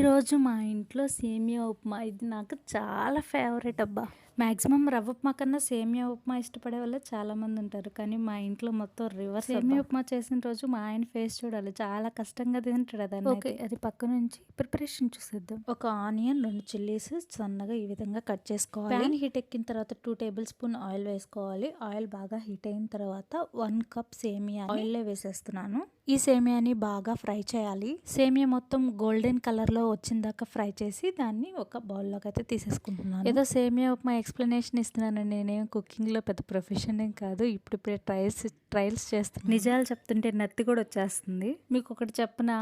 ఈరోజు మా ఇంట్లో సేమియా ఉప్మా ఇది నాకు చాలా ఫేవరెట్ అబ్బా. మ్యాక్సిమం రవ్వ ఉప్మా కన్నా సేమియా ఉప్మా ఇష్టపడే వాళ్ళు చాలామంది ఉంటారు. కానీ మా ఇంట్లో మొత్తం రివర్స్. సేమియా ఉప్మా చేసిన రోజు మా ఆయన ఫేస్ చూడాలి, చాలా కష్టంగా తింటాడు దాన్ని. ఓకే, అది పక్క నుంచి ప్రిపరేషన్ చూసేద్దాం. ఒక ఆనియన్, 2 చిల్లీస్ సన్నగా ఈ విధంగా కట్ చేసుకోవాలి. ప్యాన్ హీట్ ఎక్కిన తర్వాత 2 టేబుల్ స్పూన్ ఆయిల్ వేసుకోవాలి. ఆయిల్ బాగా హీట్ అయిన తర్వాత 1 కప్ సేమియా ఆయిల్లో వేసేస్తున్నాను. ఈ సేమియాని బాగా ఫ్రై చేయాలి. సేమియా మొత్తం గోల్డెన్ కలర్ లో వచ్చిందాకా ఫ్రై చేసి దాన్ని ఒక బౌల్లోకి అయితే తీసేసుకుంటున్నాను. ఏదో సేమియా ఉప్మా ఎక్స్ప్లెనేషన్ ఇస్తున్నానండి, నేనేం కుకింగ్ లో పెద్ద ప్రొఫెషన్ ఏం కాదు. ఇప్పుడిప్పుడే ట్రయల్స్ చేస్తున్నాను. నిజాలు చెప్తుంటే నత్తి కూడా వచ్చేస్తుంది. మీకు ఒకటి చెప్పనా,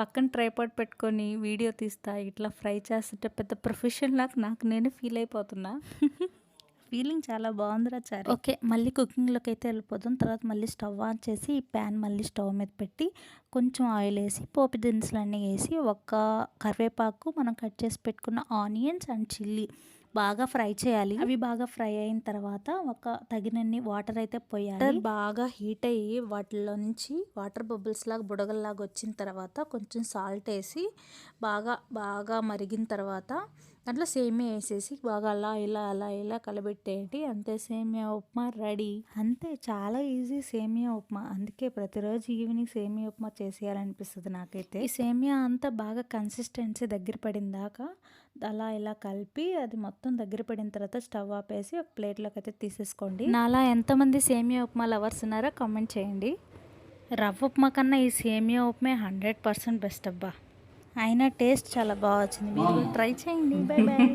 పక్కన ట్రైపాడ్ పెట్టుకొని వీడియో తీస్తా ఇట్లా ఫ్రై చేస్తుంటే పెద్ద ప్రొఫెషన్ లాగా నాకు నేను ఫీల్ అయిపోతున్నా. ఫీలింగ్ చాలా బాగుందిరా చారు. ఓకే, మళ్ళీ కుకింగ్లోకి అయితే వెళ్ళిపోతాం. తర్వాత మళ్ళీ స్టవ్ ఆన్ చేసి ఈ ప్యాన్ మళ్ళీ స్టవ్ మీద పెట్టి కొంచెం ఆయిల్ వేసి పోపు దినుసులన్నీ వేసి ఒక కరివేపాకు, మనం కట్ చేసి పెట్టుకున్న ఆనియన్స్ అండ్ చిల్లీ బాగా ఫ్రై చేయాలి. అవి బాగా ఫ్రై అయిన తర్వాత ఒక తగినన్ని వాటర్ అయితే పోయాలి. బాగా హీట్ అయ్యి వాటిలో నుంచి వాటర్ బబుల్స్ లాగా బుడగల్లాగా వచ్చిన తర్వాత కొంచెం సాల్ట్ వేసి బాగా బాగా మరిగిన తర్వాత దాంట్లో సేమియా వేసేసి బాగా అలా ఇలా కలబెట్టేయండి. అంతే, సేమియా ఉప్మా రెడీ. అంతే, చాలా ఈజీ సేమియా ఉప్మా. అందుకే ప్రతిరోజు ఈవినింగ్ సేమియా ఉప్మా చేసేయాలనిపిస్తుంది నాకైతే. ఈ సేమియా అంతా బాగా కన్సిస్టెన్సీ దగ్గర పడిన దాకా అలా ఇలా కలిపి అది మొత్తం దగ్గర పడిన తర్వాత స్టవ్ ఆపేసి ఒక ప్లేట్లోకి అయితే తీసేసుకోండి. నాలా ఎంతమంది సేమియా ఉప్మా లవర్స్ ఉన్నారో కామెంట్ చేయండి. రవ్వ ఉప్మా కన్నా ఈ సేమియా ఉప్మా 100% బెస్ట్ అబ్బా. అయినా టేస్ట్ చాలా బాగా వచ్చింది. మీరు ట్రై చేయండి. Bye bye.